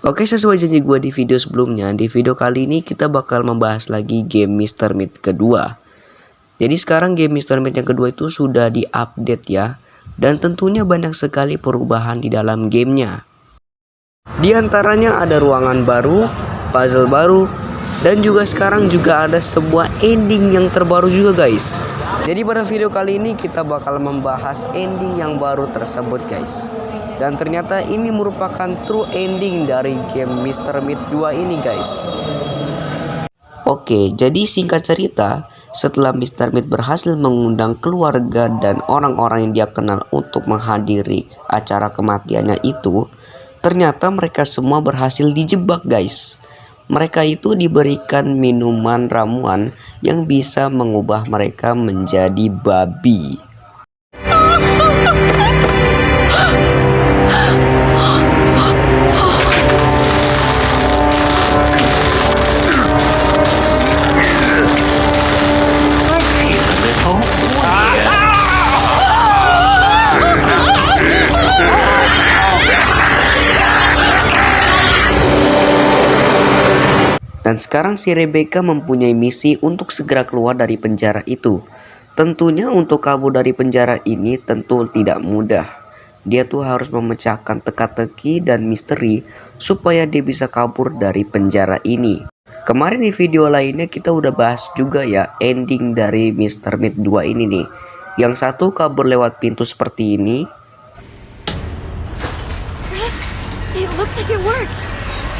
Oke, sesuai janji gue di video sebelumnya, di video kali ini kita bakal membahas lagi game Mr. Meat kedua. Jadi sekarang game Mr. Meat yang kedua itu sudah diupdate ya. Dan tentunya banyak sekali perubahan di dalam gamenya. Di antaranya ada ruangan baru, puzzle baru, dan juga sekarang juga ada sebuah ending yang terbaru juga guys. Jadi pada video kali ini kita bakal membahas ending yang baru tersebut guys. Dan ternyata ini merupakan true ending dari game Mr. Meat 2 ini guys. Oke, jadi singkat cerita, setelah Mr. Meat berhasil mengundang keluarga dan orang-orang yang dia kenal untuk menghadiri acara kematiannya itu, ternyata mereka semua berhasil dijebak guys. Mereka itu diberikan minuman ramuan yang bisa mengubah mereka menjadi babi. Dan sekarang si Rebecca mempunyai misi untuk segera keluar dari penjara itu. Tentunya untuk kabur dari penjara ini tentu tidak mudah. Dia tuh harus memecahkan teka-teki dan misteri supaya dia bisa kabur dari penjara ini. Kemarin di video lainnya kita udah bahas juga ya ending dari Mr. Meat 2 ini nih. Yang satu kabur lewat pintu seperti ini. It looks like it worked.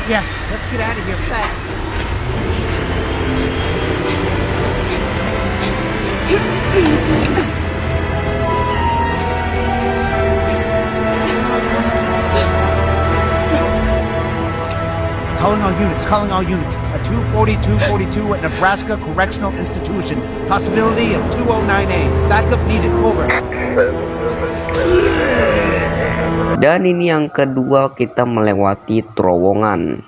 Yeah, let's get out of here fast. Calling all units. A 24242 at Nebraska Correctional Institution. Possibility of 209A. Backup needed. Over. Dan ini yang kedua, kita melewati terowongan.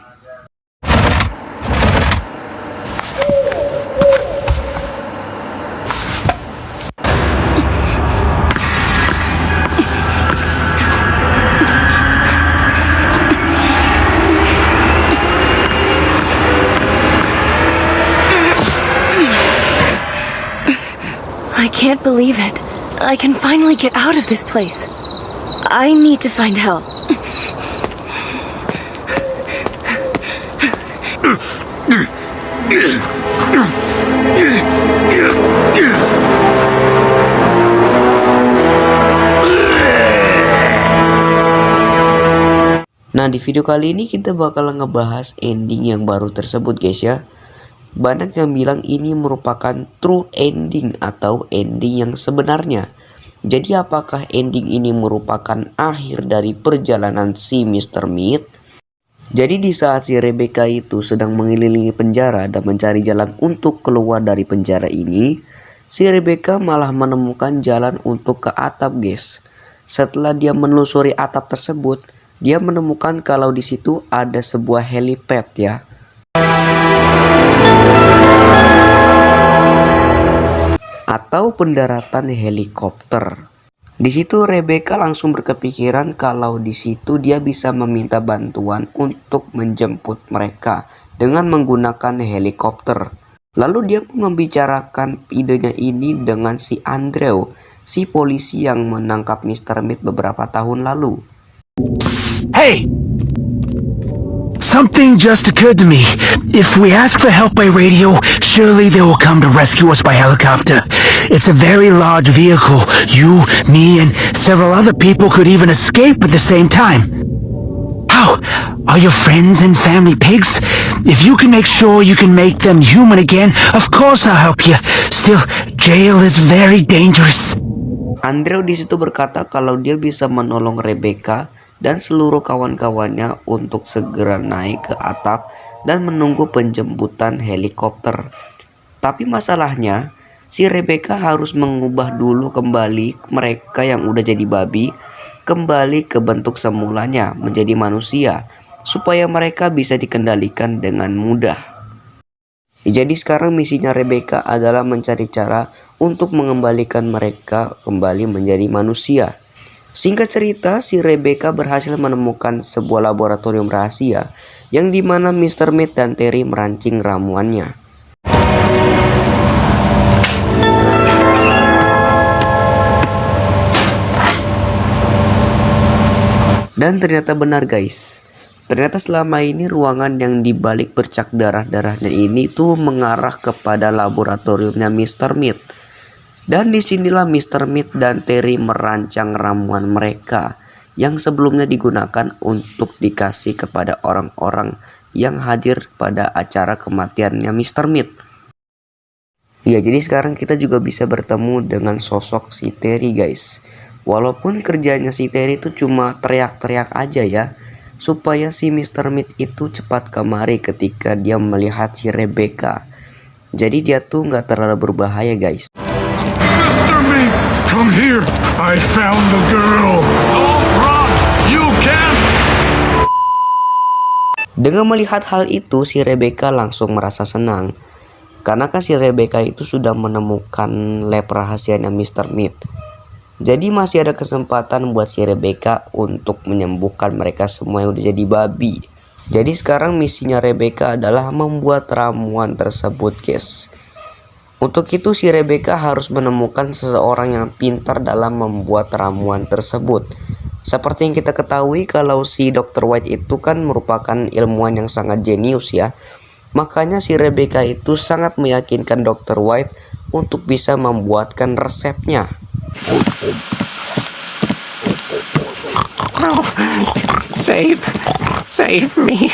I can't believe it. I can finally get out of this place. I need to find help. Nah, di video kali ini kita bakal ngebahas ending yang baru tersebut guys ya. Banyak yang bilang ini merupakan true ending atau ending yang sebenarnya. Jadi apakah ending ini merupakan akhir dari perjalanan si Mr. Meat? Jadi di saat si Rebecca itu sedang mengelilingi penjara dan mencari jalan untuk keluar dari penjara ini, si Rebecca malah menemukan jalan untuk ke atap guys. Setelah dia menelusuri atap tersebut, dia menemukan kalau di situ ada sebuah helipad ya. Atau pendaratan helikopter. Di situ Rebecca langsung berkepikiran kalau di situ dia bisa meminta bantuan untuk menjemput mereka dengan menggunakan helikopter. Lalu dia pun membicarakan idenya ini dengan si Andrew, si polisi yang menangkap Mr. Meat beberapa tahun lalu. Hey! Something just occurred to me. If we ask for help by radio, surely they will come to rescue us by helicopter. It's a very large vehicle. You, me, and several other people could even escape at the same time. How? Are your friends and family pigs? If you can make sure you can make them human again, of course I'll help you. Still, jail is very dangerous. Andrew di situ berkata kalau dia bisa menolong Rebecca dan seluruh kawan-kawannya untuk segera naik ke atap dan menunggu penjemputan helikopter. Tapi masalahnya, si Rebecca harus mengubah dulu kembali mereka yang udah jadi babi kembali ke bentuk semulanya menjadi manusia supaya mereka bisa dikendalikan dengan mudah. Jadi sekarang misinya Rebecca adalah mencari cara untuk mengembalikan mereka kembali menjadi manusia. Singkat cerita, si Rebecca berhasil menemukan sebuah laboratorium rahasia yang dimana Mr. Meat dan Terry merancing ramuannya. Dan ternyata benar guys. Ternyata selama ini ruangan yang dibalik bercak darah-darahnya ini tuh mengarah kepada laboratoriumnya Mr. Meat. Dan disinilah Mr. Meat dan Terry merancang ramuan mereka yang sebelumnya digunakan untuk dikasih kepada orang-orang yang hadir pada acara kematiannya Mr. Meat. Ya, jadi sekarang kita juga bisa bertemu dengan sosok si Terry guys. Walaupun kerjanya si Terry itu cuma teriak-teriak aja ya, supaya si Mr. Meat itu cepat kemari ketika dia melihat si Rebecca. Jadi dia tuh nggak terlalu berbahaya guys. Mr. Meat, come here. I found the girl. Don't run. You can't. Dengan melihat hal itu, si Rebecca langsung merasa senang. Karena kan si Rebecca itu sudah menemukan lab rahasianya Mr. Meat. Jadi masih ada kesempatan buat si Rebecca untuk menyembuhkan mereka semua yang udah jadi babi. Jadi sekarang misinya Rebecca adalah membuat ramuan tersebut guys. Untuk itu si Rebecca harus menemukan seseorang yang pintar dalam membuat ramuan tersebut. Seperti yang kita ketahui kalau si Dr. White itu kan merupakan ilmuwan yang sangat jenius ya. Makanya si Rebecca itu sangat meyakinkan Dr. White untuk bisa membuatkan resepnya. Save me,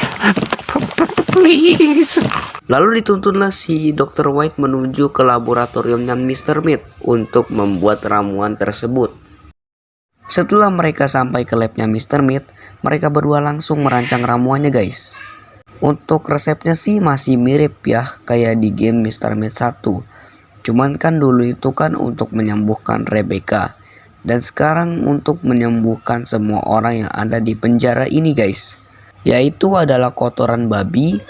please. Lalu dituntunlah si Dr. White menuju ke laboratoriumnya Mr. Meat untuk membuat ramuan tersebut. Setelah mereka sampai ke labnya Mr. Meat, mereka berdua langsung merancang ramuannya guys. Untuk resepnya sih masih mirip ya kayak di game Mr. Meat 1. Cuman kan dulu itu kan untuk menyembuhkan Rebecca. Dan sekarang untuk menyembuhkan semua orang yang ada di penjara ini guys. Yaitu adalah kotoran babi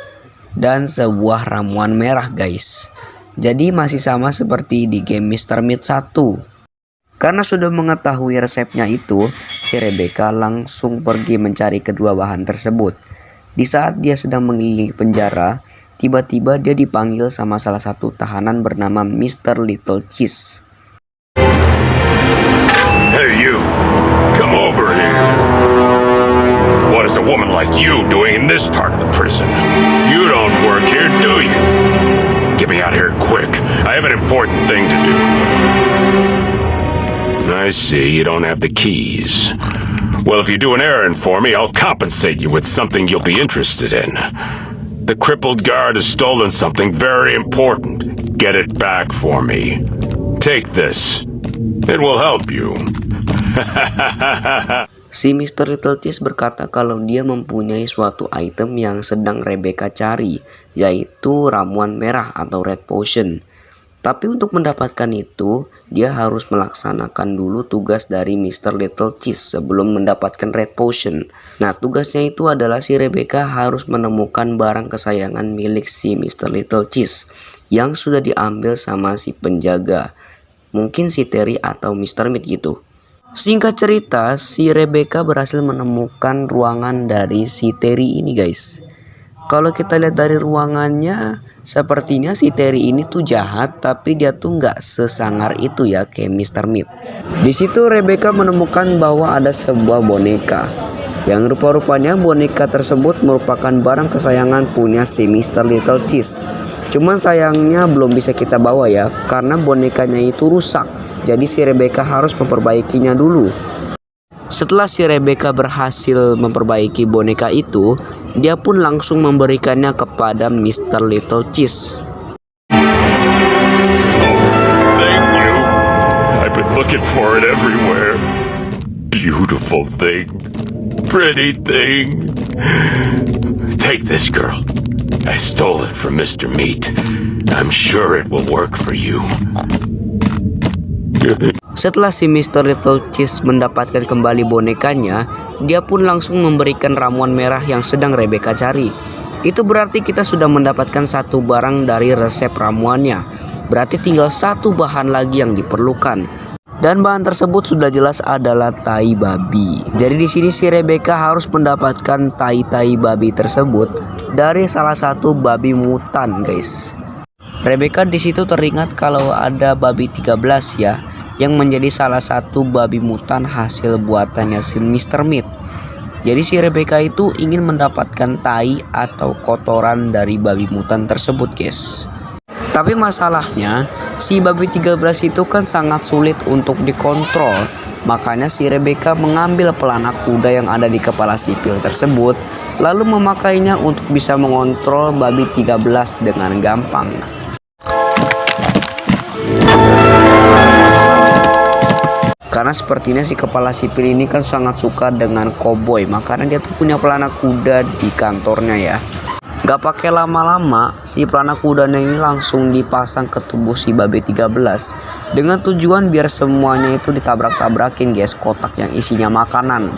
dan sebuah ramuan merah guys. Jadi masih sama seperti di game Mr. Meat 1. Karena sudah mengetahui resepnya itu, si Rebecca langsung pergi mencari kedua bahan tersebut. Di saat dia sedang mengelilingi penjara, tiba-tiba dia dipanggil sama salah satu tahanan bernama Mr. Little Cheese. Hey you, come over here. What is a woman like you doing in this part of the prison? You don't work here, do you? Get me out of here quick. I have an important thing to do. I see you don't have the keys. Well, if you do an errand for me, I'll compensate you with something you'll be interested in. The crippled guard has stolen something very important. Get it back for me. Take this. It will help you. Si Mr. Little Cheese berkata kalau dia mempunyai suatu item yang sedang Rebecca cari, yaitu ramuan merah atau red potion. Tapi untuk mendapatkan itu, dia harus melaksanakan dulu tugas dari Mr. Little Cheese sebelum mendapatkan red potion. Nah, tugasnya itu adalah si Rebecca harus menemukan barang kesayangan milik si Mr. Little Cheese yang sudah diambil sama si penjaga. Mungkin si Terry atau Mr. Meat gitu. Singkat cerita, si Rebecca berhasil menemukan ruangan dari si Terry ini guys. Kalau kita lihat dari ruangannya, sepertinya si Terry ini tuh jahat, tapi dia tuh nggak sesangar itu ya kayak Mr. Meat. Di situ Rebecca menemukan bahwa ada sebuah boneka. Yang rupa-rupanya boneka tersebut merupakan barang kesayangan punya si Mr. Little Cheese. Cuman sayangnya belum bisa kita bawa ya, karena bonekanya itu rusak. Jadi si Rebecca harus memperbaikinya dulu. Setelah si Rebecca berhasil memperbaiki boneka itu, dia pun langsung memberikannya kepada Mr. Little Cheese. Thank you. I've been looking for it everywhere. Beautiful thing. Pretty thing. Take this, girl. I stole it from Mr. Meat. I'm sure it will work for you. Setelah si Mr. Little Cheese mendapatkan kembali bonekanya, dia pun langsung memberikan ramuan merah yang sedang Rebecca cari. Itu berarti kita sudah mendapatkan satu barang dari resep ramuannya. Berarti tinggal satu bahan lagi yang diperlukan. Dan bahan tersebut sudah jelas adalah tai babi. Jadi di sini si Rebecca harus mendapatkan tai babi tersebut dari salah satu babi mutan, guys. Rebecca di situ teringat kalau ada babi 13 ya, yang menjadi salah satu babi mutan hasil buatannya si Mr. Meat. Jadi si Rebecca itu ingin mendapatkan tai atau kotoran dari babi mutan tersebut, guys. Tapi masalahnya si babi 13 itu kan sangat sulit untuk dikontrol. Makanya si Rebecca mengambil pelana kuda yang ada di kepala sipil tersebut, lalu memakainya untuk bisa mengontrol babi 13 dengan gampang. Karena sepertinya si kepala sipil ini kan sangat suka dengan koboi, makanya dia tuh punya pelana kuda di kantornya ya. Gak pakai lama-lama, si pelana kudanya ini langsung dipasang ke tubuh si babi 13 dengan tujuan biar semuanya itu ditabrak-tabrakin, guys, kotak yang isinya makanan.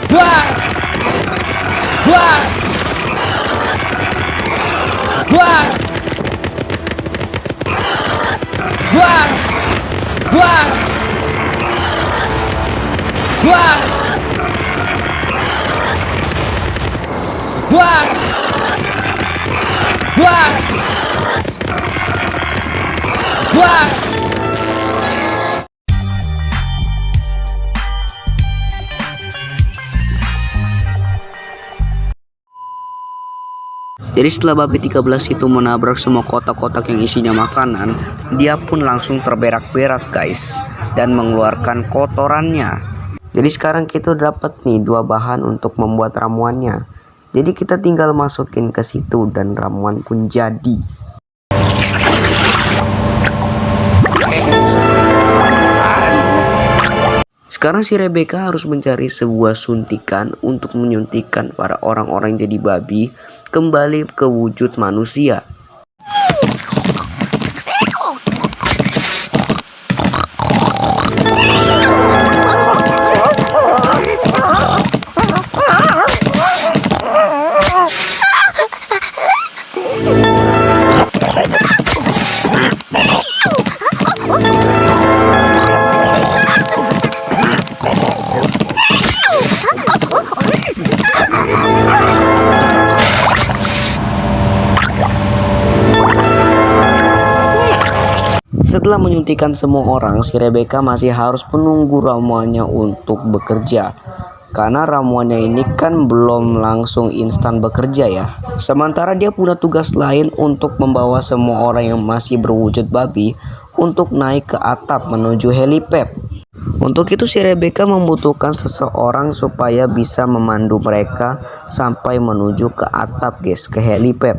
Duar! Duar! Duar! Duar! Duar! Duar! Duar! Duar! Duar! Jadi setelah babi 13 itu menabrak semua kotak-kotak yang isinya makanan, dia pun langsung terberak-berak, guys, dan mengeluarkan kotorannya. Jadi sekarang kita dapat nih 2 bahan untuk membuat ramuannya. Jadi kita tinggal masukin ke situ dan ramuan pun jadi. Sekarang si Rebecca harus mencari sebuah suntikan untuk menyuntikkan para orang-orang yang jadi babi kembali ke wujud manusia. Setelah menyuntikkan semua orang, si Rebecca masih harus menunggu ramuannya untuk bekerja. Karena ramuannya ini kan belum langsung instan bekerja ya. Sementara dia punya tugas lain untuk membawa semua orang yang masih berwujud babi untuk naik ke atap menuju helipad. Untuk itu si Rebecca membutuhkan seseorang supaya bisa memandu mereka sampai menuju ke atap, guys, ke helipad.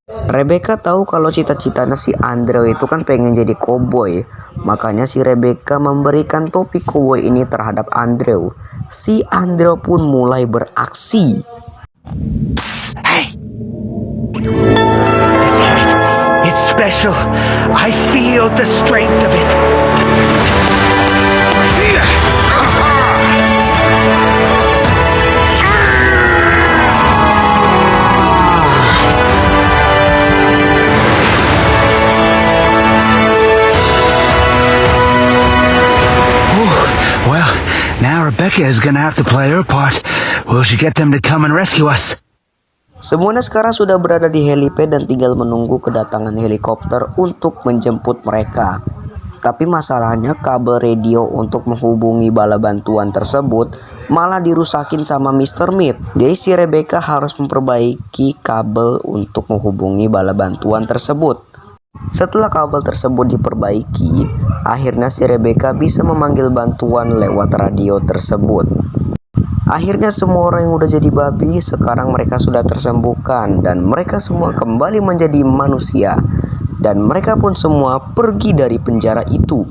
Rebecca tahu kalau cita-citanya si Andrew itu kan pengen jadi koboi. Makanya si Rebecca memberikan topi koboi ini terhadap Andrew. Si Andrew pun mulai beraksi. Psst, hey! It's special. I feel the strength of it. Well, now Rebecca is gonna have to play her part. Will she get them to come and rescue us? Semuanya sekarang sudah berada di helipad dan tinggal menunggu kedatangan helikopter untuk menjemput mereka. Tapi masalahnya kabel radio untuk menghubungi bala bantuan tersebut malah dirusakin sama Mr. Meat. Jadi si Rebecca harus memperbaiki kabel untuk menghubungi bala bantuan tersebut. Setelah kabel tersebut diperbaiki, akhirnya si Rebecca bisa memanggil bantuan lewat radio tersebut. Akhirnya semua orang yang udah jadi babi sekarang mereka sudah tersembuhkan dan mereka semua kembali menjadi manusia. Dan mereka pun semua pergi dari penjara itu.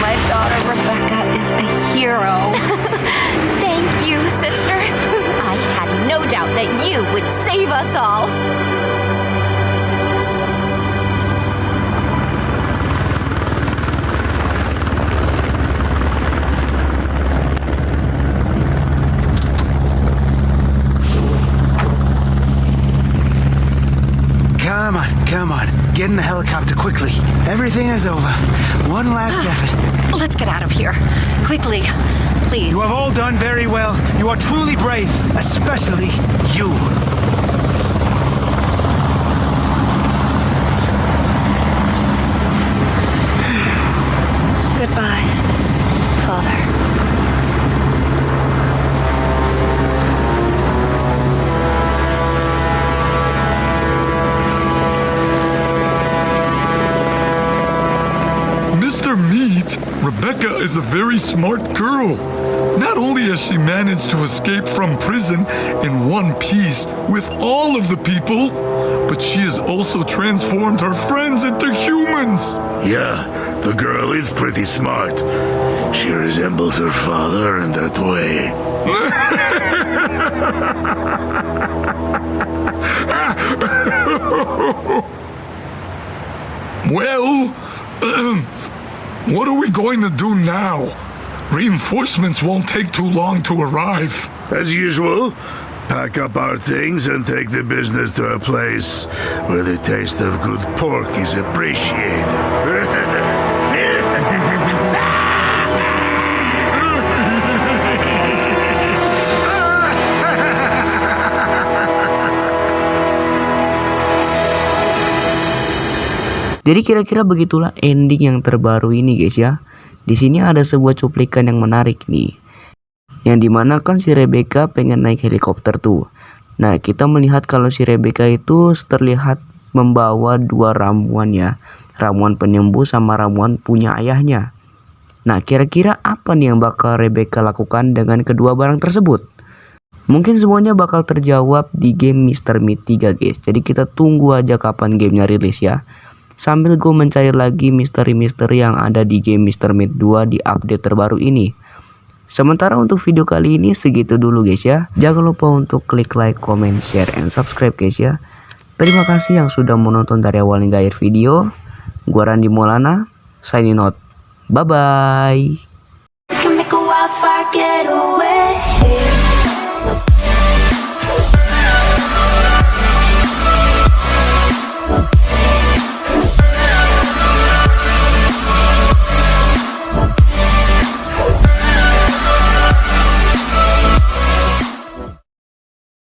My daughter Rebecca is a hero. Thank you, sister. I had no doubt that you would save us all. Get in the helicopter quickly. Everything is over. One last effort. Let's get out of here. Quickly, please. You have all done very well. You are truly brave, especially you. Goodbye, Father. Mr. Meat, Rebecca is a very smart girl. Not only has she managed to escape from prison in one piece with all of the people, but she has also transformed her friends into humans. Yeah, the girl is pretty smart. She resembles her father in that way. Well, what are we going to do now? Reinforcements won't take too long to arrive. As usual, pack up our things and take the business to a place where the taste of good pork is appreciated. Jadi kira-kira begitulah ending yang terbaru ini guys ya. Di sini ada sebuah cuplikan yang menarik nih. Yang dimana kan si Rebecca pengen naik helikopter tuh. Nah kita melihat kalau si Rebecca itu terlihat membawa dua ramuan ya. Ramuan penyembuh sama ramuan punya ayahnya. Nah kira-kira apa nih yang bakal Rebecca lakukan dengan kedua barang tersebut? Mungkin semuanya bakal terjawab di game Mr. Meat 3 guys. Jadi kita tunggu aja kapan gamenya rilis ya. Sambil gue mencari lagi misteri-misteri yang ada di game Mr. Meat 2 di update terbaru ini. Sementara untuk video kali ini segitu dulu guys ya. Jangan lupa untuk klik like, comment, share, and subscribe guys ya. Terima kasih yang sudah menonton dari awal hingga akhir video. Gua Randy Maulana, signing out. Bye-bye.